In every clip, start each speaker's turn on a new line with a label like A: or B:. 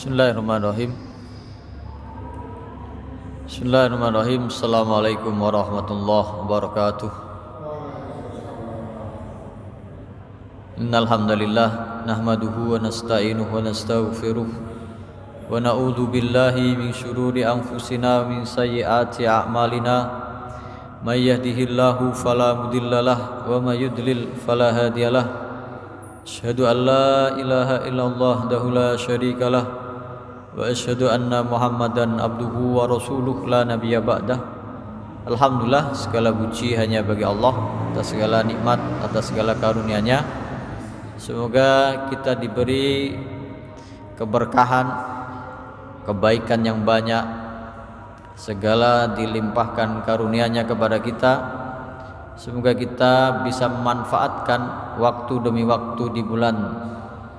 A: Bismillahirrahmanirrahim. Bismillahirrahmanirrahim. Assalamualaikum warahmatullahi wabarakatuh. Innal hamdalillah nahmaduhu wa nasta'inuhu wa nastaghfiruh wa na'udzu billahi min syururi anfusina wa min sayyiati a'malina. May yahdihillahu fala mudhillalah wa may yudlil fala hadiyalah. Asyhadu an la ilaha illallah wahdahu la syarikalah wa asyhadu anna Muhammadan abduhu wa rasuluh la nabiyya ba'dah. Alhamdulillah, segala puji hanya bagi Allah atas segala nikmat, atas segala karunia-Nya. Semoga kita diberi keberkahan, kebaikan yang banyak, segala dilimpahkan karunia-Nya kepada kita. Semoga kita bisa memanfaatkan waktu demi waktu di bulan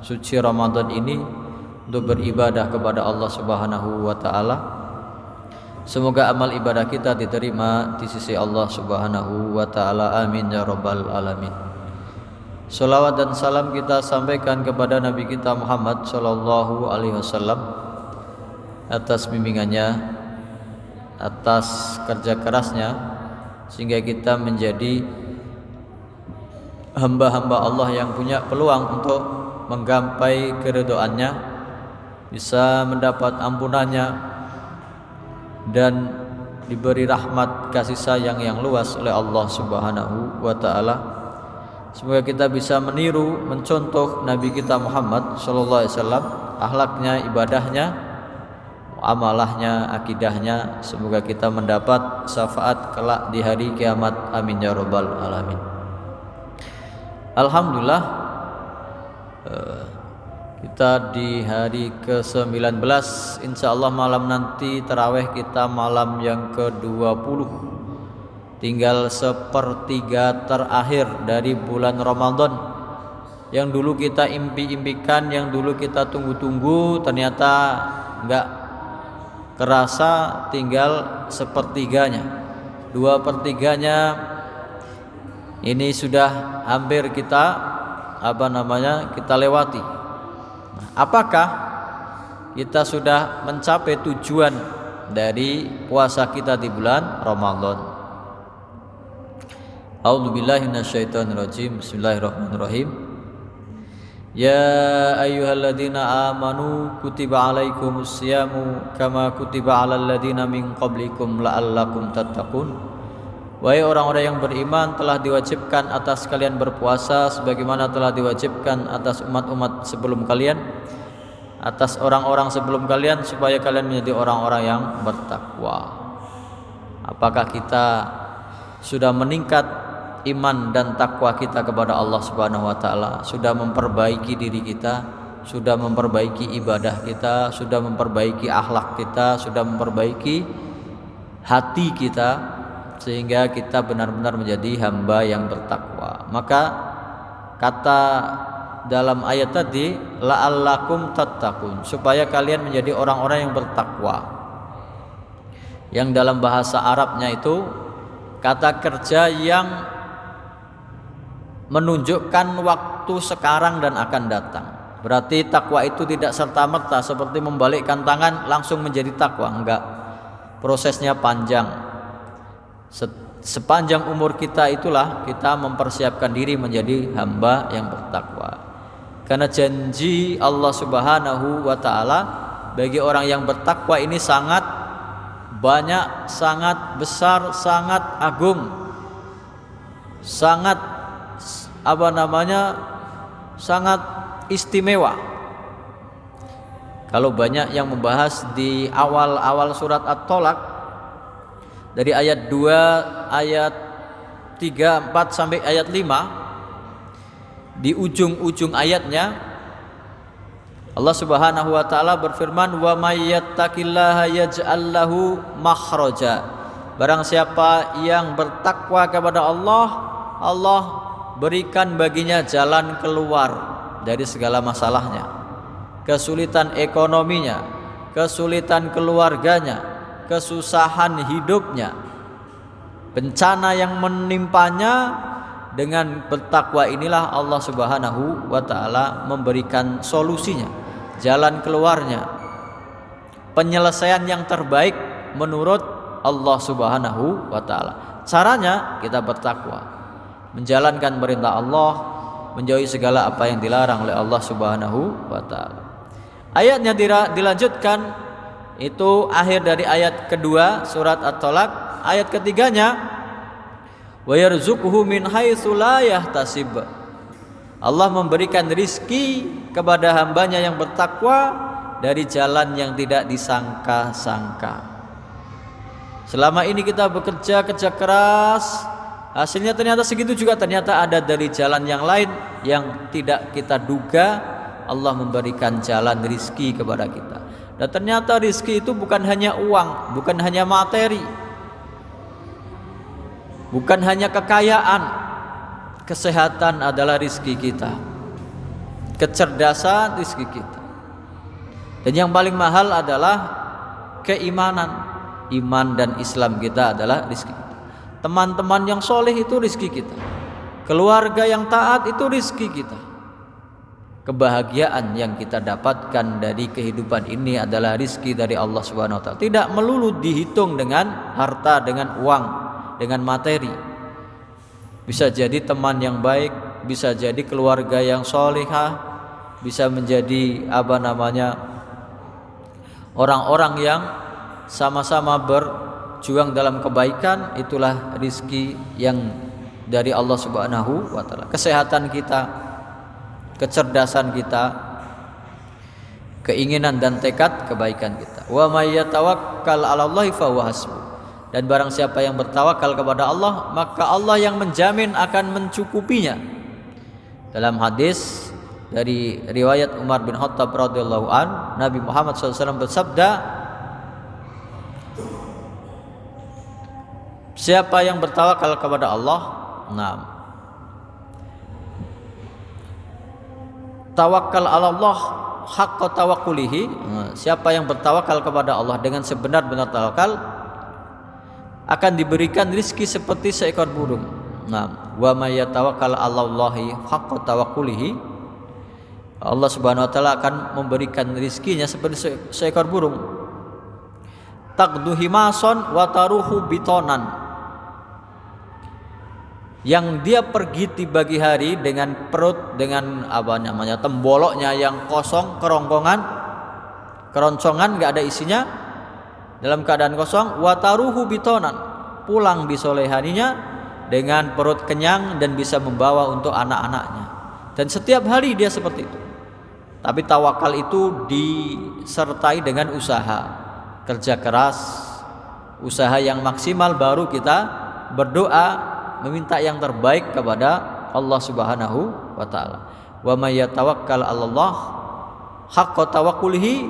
A: suci Ramadan ini untuk beribadah kepada Allah Subhanahu wa taala. Semoga amal ibadah kita diterima di sisi Allah Subhanahu wa taala. Amin ya rabbal alamin. Salawat dan salam kita sampaikan kepada Nabi kita Muhammad sallallahu alaihi wasallam atas bimbingannya, atas kerja kerasnya, sehingga kita menjadi hamba-hamba Allah yang punya peluang untuk menggapai keridhaannya, bisa mendapat ampunannya dan diberi rahmat kasih sayang yang luas oleh Allah Subhanahu wa taala. Semoga kita bisa meniru, mencontoh Nabi kita Muhammad sallallahu alaihi wasallam, akhlaknya, ibadahnya, amalahnya, akidahnya. Semoga kita mendapat syafaat kelak di hari kiamat. Amin ya rabbal alamin. Alhamdulillah, kita di hari ke-19, insyaallah malam nanti tarawih kita malam yang ke-20. Tinggal sepertiga terakhir dari bulan Ramadan. Yang dulu kita impi-impikan, yang dulu kita tunggu-tunggu, ternyata enggak kerasa tinggal sepertiganya. 2/3 ini sudah hampir kita kita lewati. Apakah kita sudah mencapai tujuan dari puasa kita di bulan Ramadan? A'udzubillahi minasyaitonirrajim. Bismillahirrahmanirrahim. Ya ayyuhalladzina amanu kutiba alaikumus syamu kama kutiba alal ladzina min qablikum la'allakum tattaqun. Wahai orang-orang yang beriman, telah diwajibkan atas kalian berpuasa sebagaimana telah diwajibkan atas umat-umat sebelum kalian, atas orang-orang sebelum kalian, supaya kalian menjadi orang-orang yang bertakwa. Apakah kita sudah meningkat iman dan takwa kita kepada Allah Subhanahu wa taala? Sudah memperbaiki diri kita, sudah memperbaiki ibadah kita, sudah memperbaiki akhlak kita, sudah memperbaiki hati kita, sehingga kita benar-benar menjadi hamba yang bertakwa. Maka kata dalam ayat tadi, la'allakum tattaqun, supaya kalian menjadi orang-orang yang bertakwa. Yang dalam bahasa Arabnya itu kata kerja yang menunjukkan waktu sekarang dan akan datang. Berarti takwa itu tidak serta-merta seperti membalikkan tangan langsung menjadi takwa, enggak. Prosesnya panjang. Sepanjang umur kita itulah kita mempersiapkan diri menjadi hamba yang bertakwa. Karena janji Allah Subhanahu wa taala bagi orang yang bertakwa ini sangat banyak, sangat besar, sangat agung, sangat sangat istimewa. Kalau banyak yang membahas di awal-awal surat At-Tolaq, dari ayat 2, ayat 3, 4 sampai ayat 5, di ujung-ujung ayatnya Allah Subhanahu wa taala berfirman, wa may yattaqillaha yaj'al lahu makhraja. Barang siapa yang bertakwa kepada Allah, Allah berikan baginya jalan keluar dari segala masalahnya. Kesulitan ekonominya, kesulitan keluarganya, kesusahan hidupnya, bencana yang menimpanya, dengan bertakwa inilah Allah Subhanahu wa taala memberikan solusinya, jalan keluarnya. penyelesaian yang terbaik menurut Allah Subhanahu wa taala. Caranya kita bertakwa, menjalankan perintah Allah, menjauhi segala apa yang dilarang oleh Allah Subhanahu wa taala. Ayatnya dilanjutkan, itu akhir dari ayat kedua surat At-Talaq. Ayat ketiganya, wa yarzuquhu min haitsu la yahtasib. Allah memberikan rizki kepada hambanya yang bertakwa dari jalan yang tidak disangka-sangka. Selama ini kita bekerja keras, hasilnya ternyata segitu juga, ternyata ada dari jalan yang lain yang tidak kita duga. Allah memberikan jalan rizki kepada kita. Dan ternyata rizki itu bukan hanya uang, bukan hanya materi, bukan hanya kekayaan. Kesehatan adalah rizki kita, kecerdasan rizki kita, dan yang paling mahal adalah keimanan. Iman dan Islam kita adalah rizki kita. Teman-teman yang soleh itu rizki kita, keluarga yang taat itu rizki kita. Kebahagiaan yang kita dapatkan dari kehidupan ini adalah rizki dari Allah Subhanahu wa taala. Tidak melulu dihitung dengan harta, dengan uang, dengan materi. Bisa jadi teman yang baik, bisa jadi keluarga yang solehah, bisa menjadi orang-orang yang sama-sama berjuang dalam kebaikan. Itulah rizki yang dari Allah Subhanahu wa taala. Kesehatan kita, kecerdasan kita, keinginan dan tekad kebaikan kita. Wa may yatawakkal 'alallahi fa huwa hasbuh. Dan barang siapa yang bertawakal kepada Allah, maka Allah yang menjamin akan mencukupinya. Dalam hadis dari riwayat Umar bin Khattab radhiyallahu an, Nabi Muhammad SAW bersabda, siapa yang bertawakal kepada Allah, tawakkal 'ala Allah haqqa tawakkulihi. Siapa yang bertawakal kepada Allah dengan sebenar-benar tawakal, akan diberikan rizki seperti seekor burung. Wa may yatawakkal 'alallahi haqqa tawakkulihi. Allah Subhanahu wa taala akan memberikan rizkinya seperti seekor burung. Taqdu himason wa taruhu bitonan. Yang dia pergi di pagi hari dengan perut, dengan temboloknya yang kosong, keroncongan, enggak ada isinya, dalam keadaan kosong. Wataruhu bitonan, pulang di sore harinya dengan perut kenyang dan bisa membawa untuk anak-anaknya. Dan setiap hari dia seperti itu. Tapi tawakal itu disertai dengan usaha, kerja keras, usaha yang maksimal, baru kita berdoa meminta yang terbaik kepada Allah Subhanahu wa taala. Wa may yatawakkal 'alallah haqqa tawakkulihi,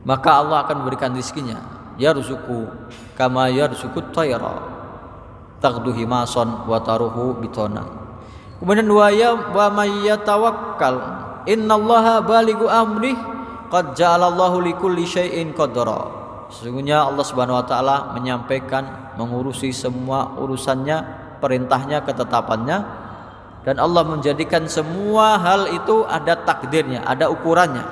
A: maka Allah akan memberikan rizkinya. Yarzuqu kama yarzuqut tayra taqdu himason wa taruhu bitonan. Kemudian wa may yatawakkal innallaha balighu amrih qad ja'alallahu likulli syai'in qadara. Sesungguhnya Allah Subhanahu wa taala menyampaikan, mengurusi semua urusannya, perintahnya, ketetapannya, dan Allah menjadikan semua hal itu ada takdirnya, ada ukurannya.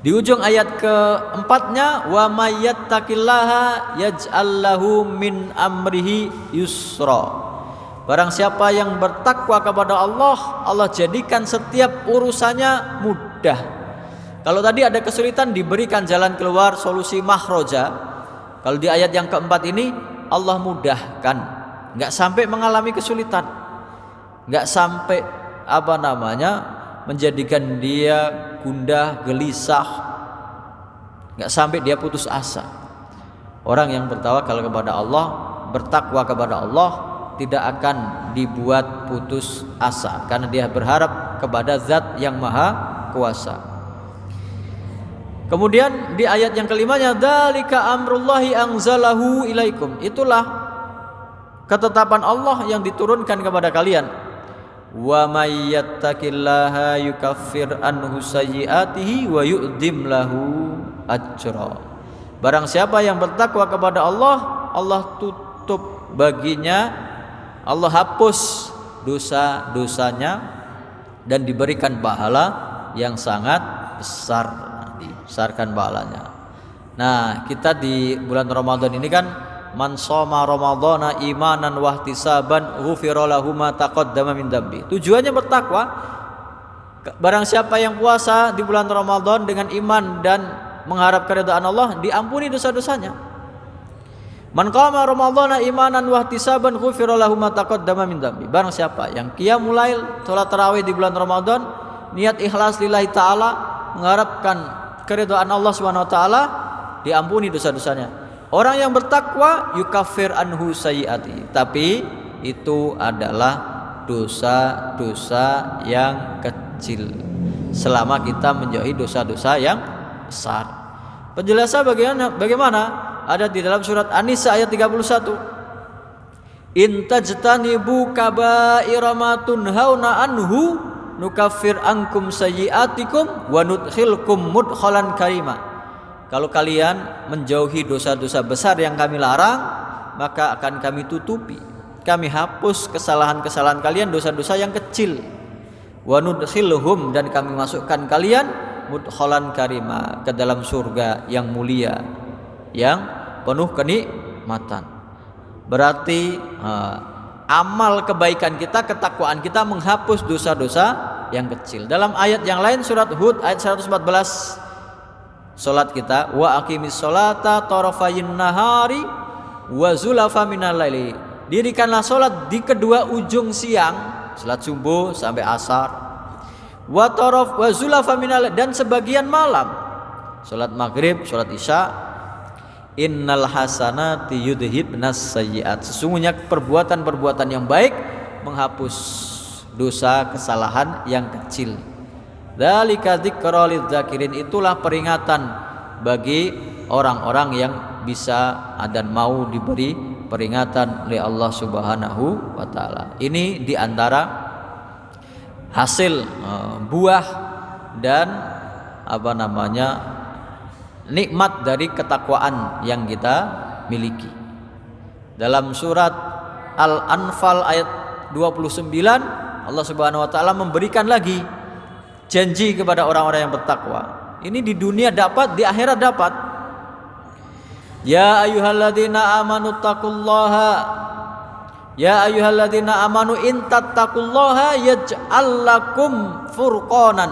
A: Di ujung ayat keempatnya, wa may yattaqillaha yaj'al lahu min amrihi yusra. Barang siapa yang bertakwa kepada Allah, Allah jadikan setiap urusannya mudah. Kalau tadi ada kesulitan, diberikan jalan keluar, solusi makhroja. Kalau di ayat yang keempat ini, Allah mudahkan, nggak sampai mengalami kesulitan, nggak sampai menjadikan dia gundah gelisah, nggak sampai dia putus asa. Orang yang bertawakal kepada Allah, bertakwa kepada Allah, tidak akan dibuat putus asa, karena dia berharap kepada Zat yang Maha Kuasa. Kemudian di ayat yang kelimanya, dzalika amrullahi anzalahu ilaikum. Itulah ketetapan Allah yang diturunkan kepada kalian. Wa may yattaqillaha yukaffir anhu sayyi'atihi wa yu'dim lahu ajra. Barang siapa yang bertakwa kepada Allah, Allah tutup baginya, Allah hapus dosa-dosanya dan diberikan pahala yang sangat besar nanti. besarkan pahalanya. Nah, kita di bulan Ramadan ini kan man shoma ramadhana imanan wahtisaban ghufira lahu ma taqaddama min dzambi. Tujuannya bertakwa. Barang siapa yang puasa di bulan Ramadan dengan iman dan mengharap keridhaan Allah, diampuni dosa-dosanya. Man qama ramadhana imanan wahtisaban ghufira lahu ma taqaddama min dzambi. Barang siapa yang qiyamul lail, salat tarawih di bulan Ramadan, niat ikhlas lillahi taala, mengharapkan keridhaan Allah Subhanahu wa taala, diampuni dosa-dosanya. Orang yang bertakwa yukaffir anhu sayyiati, tapi itu adalah dosa-dosa yang kecil selama kita menjauhi dosa-dosa yang besar. Penjelasan bagaimana? Ada di dalam surat An-Nisa ayat 31. In tajtanibu kaba'ira ma tunhauna anhu nukaffir ankum sayyiatikum wa nudkhilkum mudkhalan karima. Kalau kalian menjauhi dosa-dosa besar yang kami larang, maka akan kami tutupi, kami hapus kesalahan-kesalahan kalian, dosa-dosa yang kecil. Wa nudkhilhum, dan kami masukkan kalian mudkhalan karima, ke dalam surga yang mulia, yang penuh kenikmatan. Berarti amal kebaikan kita, ketakwaan kita menghapus dosa-dosa yang kecil. Dalam ayat yang lain surat Hud ayat 114, salat kita wa aqimis sholata tarafayin nahari wa zulafa minal laili. Dirikanlah salat di kedua ujung siang, salat subuh sampai asar. Wa taraf wa zulafa minal, dan sebagian malam, salat maghrib, salat isya. Innal hasanati yudhibnas sayyiat. Sesungguhnya perbuatan-perbuatan yang baik menghapus dosa kesalahan yang kecil. Dzalika dzikra lidzakirin, itulah peringatan bagi orang-orang yang bisa dan mau diberi peringatan oleh Allah Subhanahu wa taala. Ini diantara hasil buah dan nikmat dari ketakwaan yang kita miliki. Dalam surat Al-Anfal ayat 29, Allah Subhanahu wa taala memberikan lagi janji kepada orang-orang yang bertakwa. Ini di dunia dapat, di akhirat dapat. Ya ayyuhalladzina amanu taqullaha, ya ayyuhalladzina amanu in tattaqullaha yaj'al lakum furqanan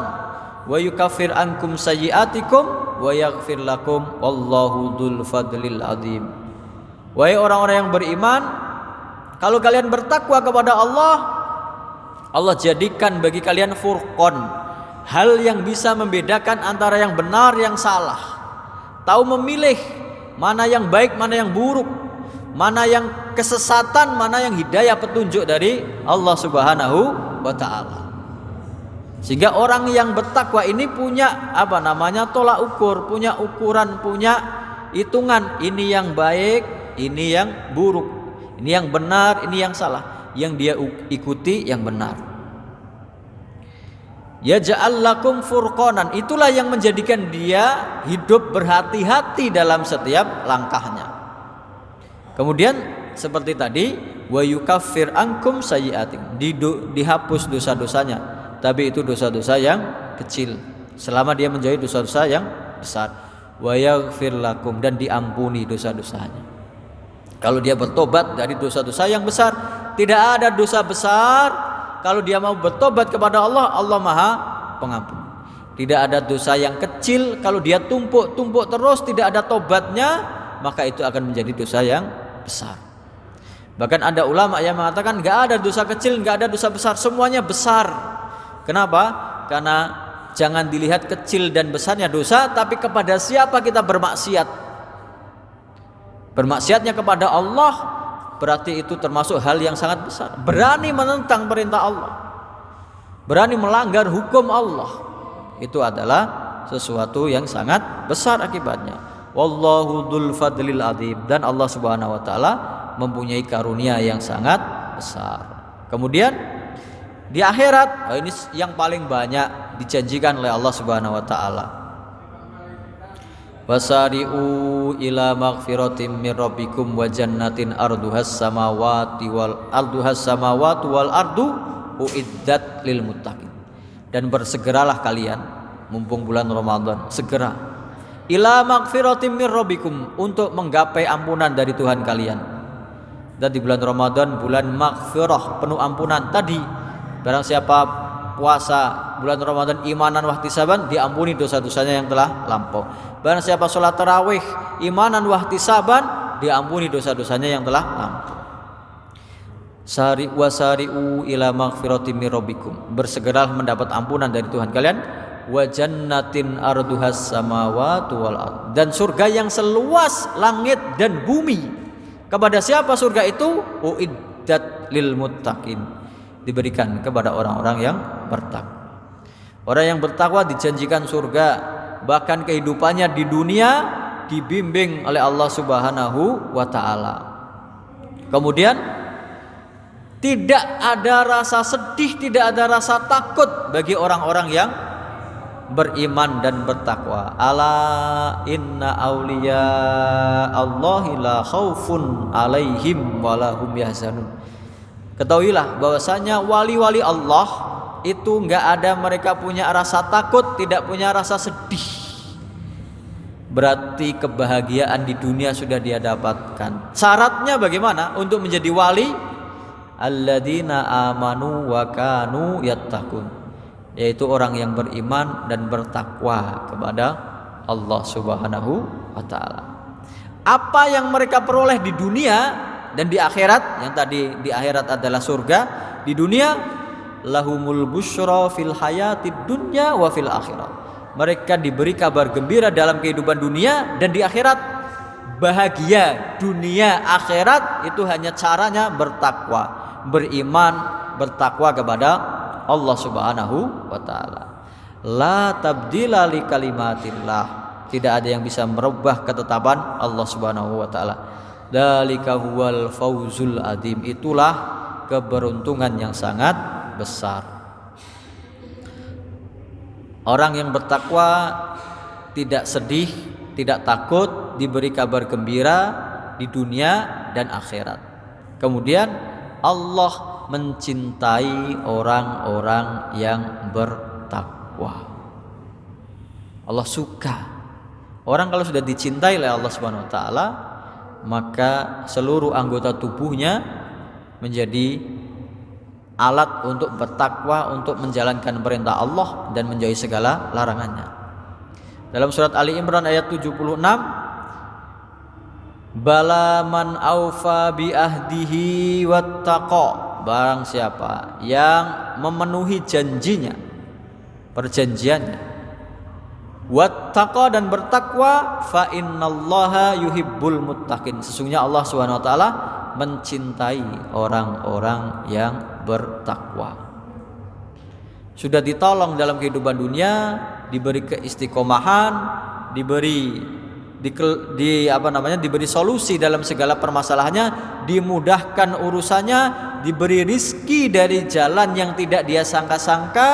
A: wa yukaffir ankum sayyi'atikum wa yaghfir lakum wallahu dzul fadlil adzim. Wahai orang-orang yang beriman, kalau kalian bertakwa kepada Allah, Allah jadikan bagi kalian furqan, hal yang bisa membedakan antara yang benar yang salah, tahu memilih mana yang baik, mana yang buruk, mana yang kesesatan, mana yang hidayah petunjuk dari Allah Subhanahu wa taala. Sehingga orang yang bertakwa ini punya tolak ukur, punya ukuran, punya hitungan, ini yang baik, ini yang buruk, ini yang benar, ini yang salah, yang dia ikuti yang benar. Ya ja'allakum furqanan, itulah yang menjadikan dia hidup berhati-hati dalam setiap langkahnya. Kemudian seperti tadi, wa yukaffir ankum sayyi'atikum, dihapus dosa-dosanya, tapi itu dosa-dosa yang kecil selama dia menjauhi dosa-dosa yang besar. Wa yaghfir lakum, dan diampuni dosa-dosanya. Kalau dia bertobat dari dosa-dosa yang besar, tidak ada dosa besar kalau dia mau bertobat kepada Allah, Allah Maha Pengampun. Tidak ada dosa yang kecil kalau dia tumpuk terus tidak ada tobatnya, maka itu akan menjadi dosa yang besar. Bahkan ada ulama yang mengatakan enggak ada dosa kecil, enggak ada dosa besar, semuanya besar. Kenapa? Karena jangan dilihat kecil dan besarnya dosa, tapi kepada siapa kita bermaksiat. Bermaksiatnya kepada Allah, berarti itu termasuk hal yang sangat besar. Berani menentang perintah Allah, berani melanggar hukum Allah, itu adalah sesuatu yang sangat besar akibatnya. Wallahu dzul fadlil adzim, dan Allah Subhanahu wa taala mempunyai karunia yang sangat besar. Kemudian di akhirat, ini yang paling banyak dijanjikan oleh Allah Subhanahu wa taala. Wasari'u ila maghfiratin mir rabbikum wa jannatin arduhas samawati wal ardu uiddat lil muttaqin. Dan bersegeralah kalian, mumpung bulan Ramadan, segera ila magfiratim mir rabbikum, untuk menggapai ampunan dari Tuhan kalian. Dan di bulan Ramadan bulan maghfirah, penuh ampunan. Tadi barang siapa puasa bulan Ramadan imanan wahtisaban, diampuni dosa-dosanya yang telah lampau. Barang siapa sholat tarawih imanan wahtisaban, diampuni dosa-dosanya yang telah lampau. Wasari'u ila magfiratim mir rabbikum, bersegeralah mendapat ampunan dari Tuhan kalian. Wa jannatin arduhas samawati wal ard, dan surga yang seluas langit dan bumi. Kepada siapa surga itu? Uiddat lil muttaqin, diberikan kepada orang-orang yang bertakwa. Orang yang bertakwa dijanjikan surga, bahkan kehidupannya di dunia dibimbing oleh Allah Subhanahu wa taala. Kemudian tidak ada rasa sedih, tidak ada rasa takut bagi orang-orang yang beriman dan bertakwa. Ala inna auliya Allahi la khaufun alaihim walahum yahzanun. Ketahuilah bahwasanya wali-wali Allah itu enggak ada mereka punya rasa takut, tidak punya rasa sedih. Berarti kebahagiaan di dunia sudah dia dapatkan. Syaratnya bagaimana untuk menjadi wali? Alladzina amanu wa kanu yattaqun, yaitu orang yang beriman dan bertakwa kepada Allah Subhanahu wa taala. Apa yang mereka peroleh di dunia dan di akhirat, yang tadi di akhirat adalah surga, di dunia lahumul busyra fil hayatid dunya wa fil akhirah. Mereka diberi kabar gembira dalam kehidupan dunia dan di akhirat. Bahagia dunia akhirat itu hanya caranya bertakwa, beriman, bertakwa kepada Allah Subhanahu wa taala. La tabdila li kalimatillah, tidak ada yang bisa merubah ketetapan Allah Subhanahu wa taala. Dzalika huwal fauzul adzim, itulah keberuntungan yang sangat besar. Orang yang bertakwa tidak sedih, tidak takut, diberi kabar gembira di dunia dan akhirat. Kemudian Allah mencintai orang-orang yang bertakwa. Allah suka. Orang kalau sudah dicintai oleh Allah Subhanahu wa taala, maka seluruh anggota tubuhnya menjadi alat untuk bertakwa, untuk menjalankan perintah Allah dan menjauhi segala larangannya. Dalam surat Ali Imran ayat 76, bala man aufa bi ahdihi wattaqa, barang siapa yang memenuhi janjinya, perjanjiannya, wattaqa dan bertakwa, fa innallaha yuhibbul muttaqin, sesungguhnya Allah Subhanahu wa taala mencintai orang-orang yang bertakwa. Sudah ditolong dalam kehidupan dunia, diberi keistiqomahan, diberi diberi solusi dalam segala permasalahannya, dimudahkan urusannya, diberi rizki dari jalan yang tidak dia sangka-sangka,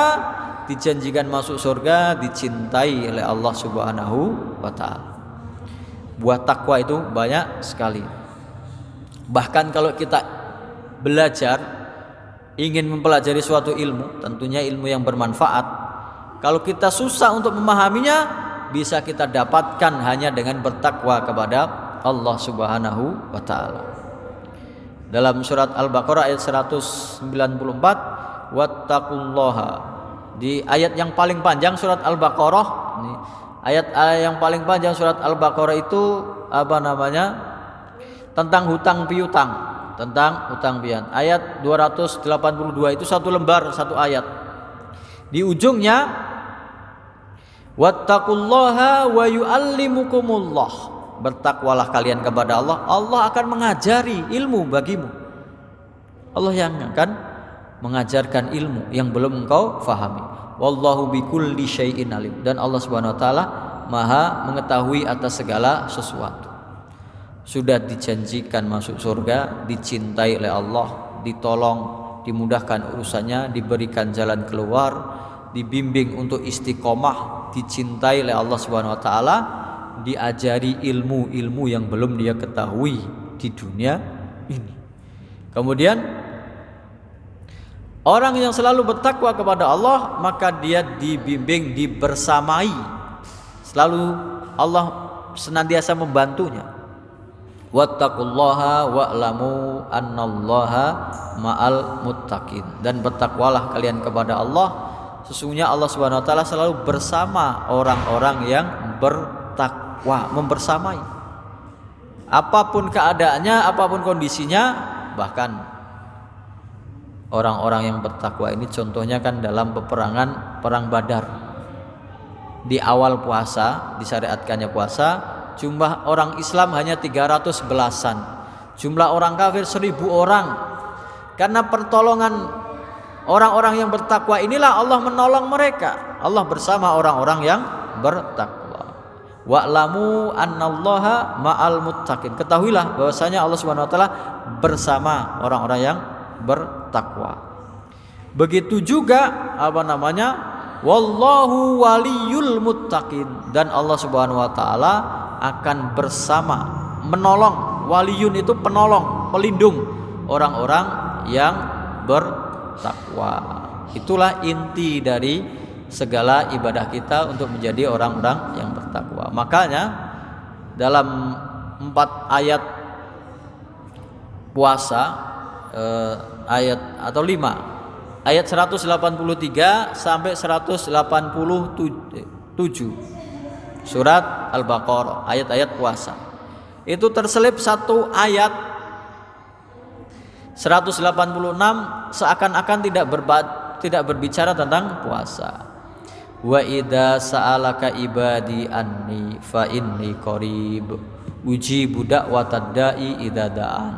A: dijanjikan masuk surga, dicintai oleh Allah Subhanahu wa taala. Buah takwa itu banyak sekali. Bahkan kalau kita belajar, ingin mempelajari suatu ilmu, tentunya ilmu yang bermanfaat, kalau kita susah untuk memahaminya, bisa kita dapatkan hanya dengan bertakwa kepada Allah Subhanahu wa taala. Dalam surat Al-Baqarah ayat 194, wattaqullaha, di ayat yang paling panjang surat Al-Baqarah, ini ayat yang paling panjang surat Al-Baqarah itu tentang hutang piutang, tentang hutang piutang. Ayat 282 itu satu lembar, satu ayat. Di ujungnya wattaqullaha wa yu'allimukumullah, bertakwalah kalian kepada Allah, Allah akan mengajari ilmu bagimu. Allah yang akan mengajarkan ilmu yang belum engkau fahami. Wallahu bikulli syai'in alim, dan Allah Subhanahu wa taala Maha mengetahui atas segala sesuatu. Sudah dijanjikan masuk surga, dicintai oleh Allah, ditolong, dimudahkan urusannya, diberikan jalan keluar, dibimbing untuk istiqomah, dicintai oleh Allah Subhanahu wa taala, diajari ilmu-ilmu yang belum dia ketahui di dunia ini. Kemudian orang yang selalu bertakwa kepada Allah, maka dia dibimbing, dibersamai, selalu Allah senantiasa membantunya. Wattaqullaha wa'lamu annallaha ma'al muttaqin. Dan bertakwalah kalian kepada Allah, sesungguhnya Allah Subhanahu wa taala selalu bersama orang-orang yang bertakwa, membersamai. Apapun keadaannya, apapun kondisinya, bahkan orang-orang yang bertakwa ini contohnya kan dalam peperangan perang Badar. Di awal puasa, disyariatkannya puasa, jumlah orang Islam hanya 300 belasan. Jumlah orang kafir 1000 orang. Karena pertolongan orang-orang yang bertakwa inilah Allah menolong mereka. Allah bersama orang-orang yang bertakwa. Wa'lamu annallaha ma'al muttaqin. Ketahuilah bahwasanya Allah Subhanahu wa taala bersama orang-orang yang bertakwa. Begitu juga wallahu waliyul muttaqin, dan Allah Subhanahu wa taala akan bersama, menolong. Waliyun itu penolong, pelindung orang-orang yang bertakwa. Itulah inti dari segala ibadah kita untuk menjadi orang-orang yang bertakwa. Makanya dalam 4 ayat puasa, ayat atau 5, ayat 183 sampai 187 surat Al-Baqarah, ayat-ayat puasa, itu terselip satu ayat 186 seakan-akan tidak berbicara tentang puasa. Wa idza sa'alaka ibadi anni fa inni qarib ujibu da'watad da'i idza da'an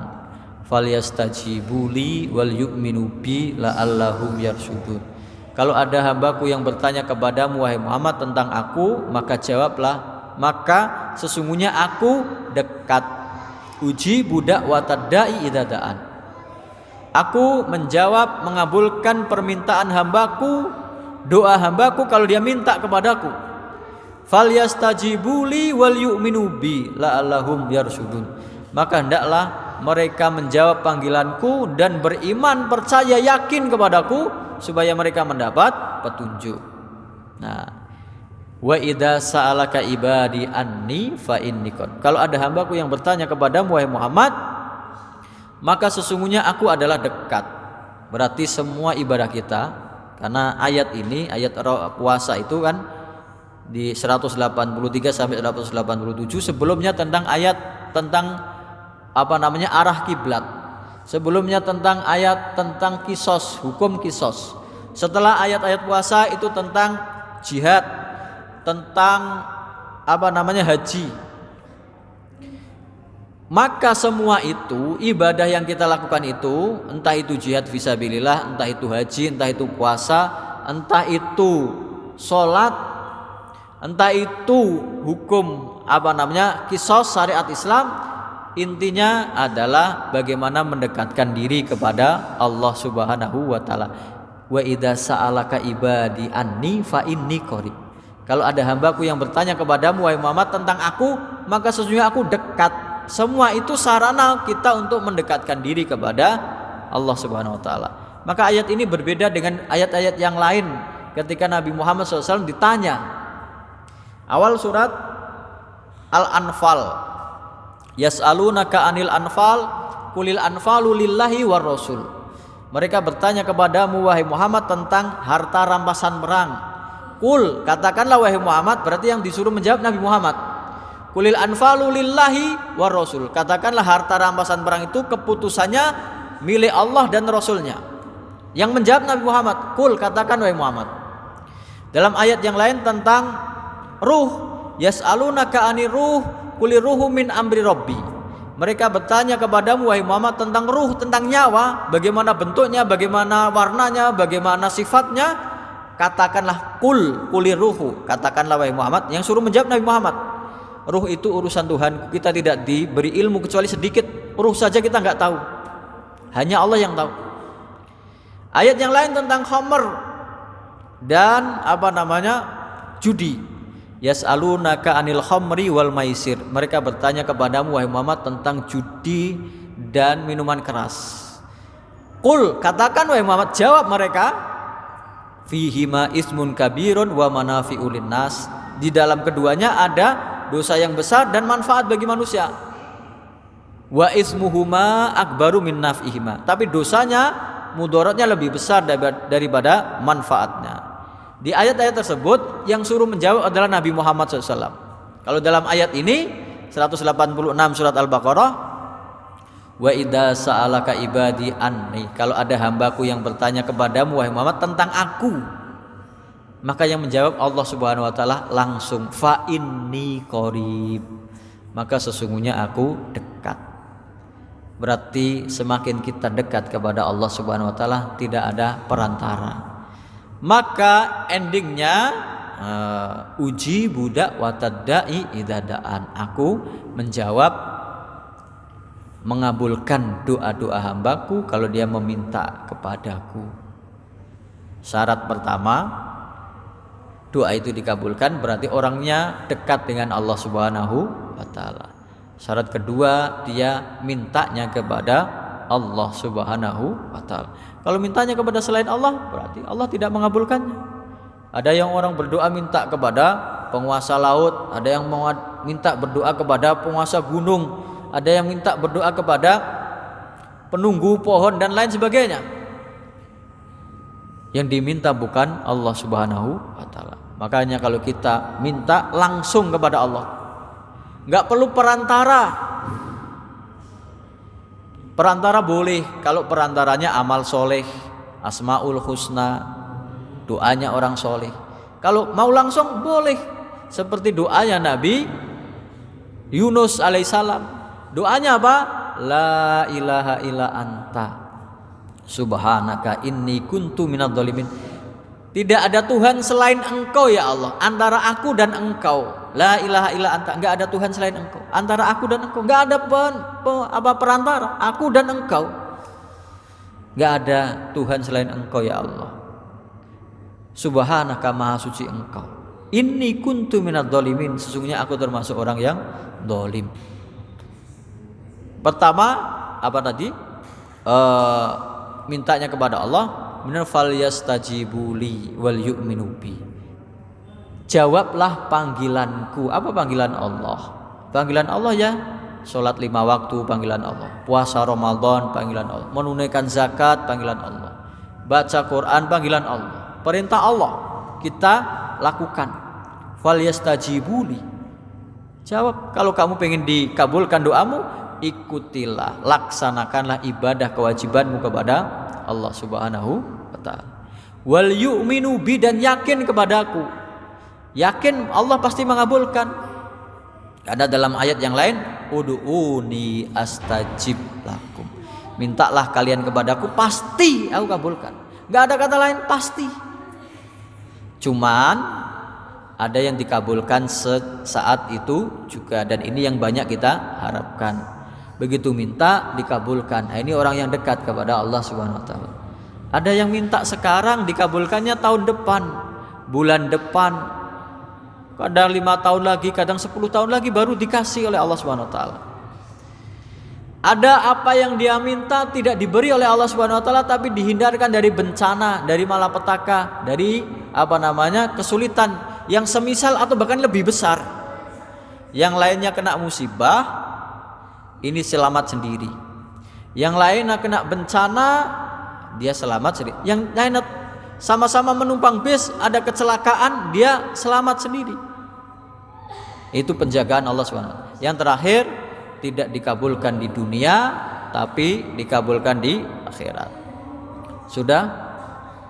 A: falyastajibu li wal yu'minu bi la'allahum yarshudun. Kalau ada hambaku yang bertanya kepadamu wahai Muhammad tentang aku, maka jawablah, maka sesungguhnya aku dekat. Ujibu da'watad da'i idza da'an. Aku menjawab, mengabulkan permintaan hambaku, doa hambaku kalau dia minta kepadaku. Falyastajibuli wal yu'minu bi la'allahum yarshudun. Maka hendaklah mereka menjawab panggilanku dan beriman, percaya, yakin kepadaku supaya mereka mendapat petunjuk. Nah, wa idza sa'alaka ibadi anni fa inni qad. Kalau ada hambaku yang bertanya kepadamu wahai Muhammad, maka sesungguhnya aku adalah dekat. Berarti semua ibadah kita, karena ayat ini, ayat puasa itu kan di 183 sampai 187 sebelumnya tentang ayat tentang arah kiblat. Sebelumnya tentang ayat tentang kisos, hukum kisos. Setelah ayat-ayat puasa itu tentang jihad, tentang haji. Maka semua itu ibadah yang kita lakukan itu, entah itu jihad fisabilillah, entah itu haji, entah itu puasa, entah itu sholat, entah itu hukum kisos syariat Islam, intinya adalah bagaimana mendekatkan diri kepada Allah Subhanahu wa taala. Wa idza sa'alaka ibadi anni fa inni qarib. Kalau ada hambaku yang bertanya kepadamu wahai Muhammad tentang aku, maka sesungguhnya aku dekat. Semua itu sarana kita untuk mendekatkan diri kepada Allah Subhanahu wa taala. Maka ayat ini berbeda dengan ayat-ayat yang lain ketika Nabi Muhammad SAW ditanya. Awal surat Al-Anfal. Yas'alunaka 'anil anfal qulil anfalu lillahi war rasul. Mereka bertanya kepadamu wahai Muhammad tentang harta rampasan perang. Qul, katakanlah wahai Muhammad, berarti yang disuruh menjawab Nabi Muhammad. Qulil anfalu lillahi war rasul. Katakanlah harta rampasan perang itu keputusannya milik Allah dan Rasulnya. Yang menjawab Nabi Muhammad. Qul, katakan wahai Muhammad. Dalam ayat yang lain tentang ruh, yas'alunaka 'anir ruh qulir ruhu min amri rabbi. Mereka bertanya kepadamu wahai Muhammad tentang ruh, tentang nyawa, bagaimana bentuknya, bagaimana warnanya, bagaimana sifatnya. Katakanlah kulir ruhu. Katakanlah wahai Muhammad. Yang suruh menjawab Nabi Muhammad. Ruh itu urusan Tuhan. Kita tidak diberi ilmu kecuali sedikit. Ruh saja kita nggak tahu. Hanya Allah yang tahu. Ayat yang lain tentang khamr dan judi. Yas'alunaka 'anil khamri wal maisir. Mereka bertanya kepadamu wahai Muhammad tentang judi dan minuman keras. Qul, katakan wahai Muhammad, jawab mereka, fihima ismun kabirun wa manafi'ul linnas. Di dalam keduanya ada dosa yang besar dan manfaat bagi manusia. Wa ismuhuma akbaru min naf'ihima. Tapi dosanya, mudaratnya lebih besar daripada manfaatnya. Di ayat-ayat tersebut yang suruh menjawab adalah Nabi Muhammad SAW. Kalau dalam ayat ini 186 surat Al-Baqarah, wa idza sa'alaka ibadi anni, kalau ada hambaku yang bertanya kepadamu wahai Muhammad tentang aku, maka yang menjawab Allah Subhanahu wa taala langsung, fa inni qarib, maka sesungguhnya aku dekat. Berarti semakin kita dekat kepada Allah Subhanahu wa taala tidak ada perantara. Maka endingnya uji budak watadai idadaan, aku menjawab, mengabulkan doa-doa hambaku kalau dia meminta kepadaku. Syarat pertama, doa itu dikabulkan berarti orangnya dekat dengan Allah Subhanahu wa taala. Syarat kedua, dia mintanya kepada Allah Subhanahu wa taala. Kalau mintanya kepada selain Allah, berarti Allah tidak mengabulkannya. Ada yang orang berdoa minta kepada penguasa laut, ada yang minta berdoa kepada penguasa gunung, ada yang minta berdoa kepada penunggu pohon dan lain sebagainya. Yang diminta bukan Allah Subhanahu wa taala. Makanya kalau kita minta langsung kepada Allah, enggak perlu perantara. Perantara boleh kalau perantaranya amal soleh, asmaul husna, doanya orang soleh. Kalau mau langsung boleh, seperti doanya Nabi Yunus alaihissalam. Doanya apa? La ilaha illa anta subhanaka inni kuntu minadh dhalimin. Tidak ada Tuhan selain engkau ya Allah, antara aku dan engkau. La ilaha illa anta, enggak ada Tuhan selain engkau. Antara aku dan engkau, enggak ada perantara, aku dan engkau. Enggak ada Tuhan selain engkau ya Allah. Subhanaka, maha suci engkau. Inni kuntu minadh dhalimin, sesungguhnya aku termasuk orang yang zalim. Pertama apa tadi? Mintanya kepada Allah, benar, falyastajibuli wal yu'minu bi. Jawablah panggilanku. Apa panggilan Allah? Panggilan Allah ya salat 5 waktu, panggilan Allah. Puasa Ramadan, panggilan Allah. Menunaikan zakat, panggilan Allah. Baca Quran, panggilan Allah. Perintah Allah kita lakukan. Falyastajibuli. Jawab. Kalau kamu pengen dikabulkan doamu, ikutilah, laksanakanlah ibadah kewajibanmu kepada Allah Subhanahu wa taala. Wal yu'minu bi, dan yakin kepadaku. Yakin Allah pasti mengabulkan. Ada dalam ayat yang lain, ud'uni astajib lakum. Mintalah kalian kepadaku, pasti aku kabulkan. Enggak ada kata lain, pasti. Cuman ada yang dikabulkan saat itu juga, dan ini yang banyak kita harapkan. Begitu minta dikabulkan. Nah, ini orang yang dekat kepada Allah Subhanahu wa taala. Ada yang minta sekarang dikabulkannya tahun depan, bulan depan, kadang 5 tahun lagi, kadang 10 tahun lagi baru dikasih oleh Allah Subhanahu wa taala. Ada apa yang dia minta tidak diberi oleh Allah Subhanahu wa taala, tapi dihindarkan dari bencana, dari malapetaka, dari kesulitan yang semisal atau bahkan lebih besar. Yang lainnya kena musibah, ini selamat sendiri. Yang lain kena bencana, dia selamat sendiri. Yang lain sama-sama menumpang bis, ada kecelakaan, dia selamat sendiri. Itu penjagaan Allah SWT. Yang terakhir, tidak dikabulkan di dunia, tapi dikabulkan di akhirat. Sudah?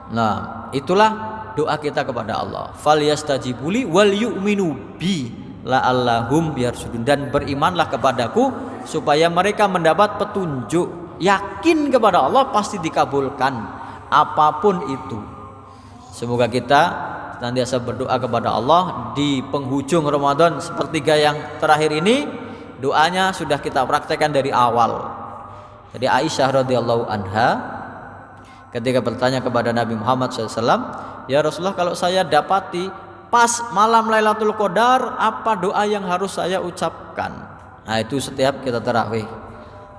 A: Nah, itulah doa kita kepada Allah. Falyastajibuli wal yu'minu bi la'allahum yarshudun, dan berimanlah kepadaku supaya mereka mendapat petunjuk. Yakin kepada Allah pasti dikabulkan apapun itu. Semoga kita senantiasa berdoa kepada Allah di penghujung Ramadan sepertiga yang terakhir ini. Doanya sudah kita praktekkan dari awal. Jadi Aisyah radhiyallahu anha ketika bertanya kepada Nabi Muhammad SAW, ya Rasulullah, kalau saya dapati pas malam Lailatul Qadar, apa doa yang harus saya ucapkan? Nah, itu setiap kita tarawih.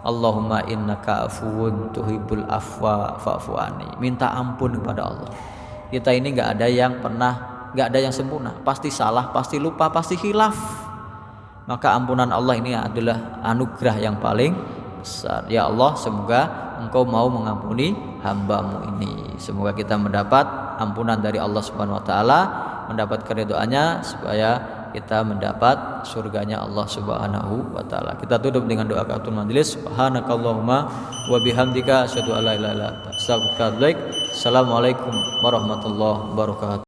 A: Allahumma innaka afuwun tuhibbul afwa fa'fu anni. Minta ampun kepada Allah. Kita ini enggak ada yang sempurna. Pasti salah, pasti lupa, pasti khilaf. maka ampunan Allah ini adalah anugerah yang paling besar. Ya Allah, semoga Engkau mau mengampuni hamba-Mu ini. Semoga kita mendapat ampunan dari Allah Subhanahu wa taala, mendapat keridhaannya, supaya kita mendapat surganya Allah Subhanahu wa taala. Kita tutup dengan doa kafaratul majelis. Subhanakallahumma wa bihamdika asyhadu an la ilaha illa anta astaghfiruka wa atubu ilaik. Assalamualaikum warahmatullahi wabarakatuh.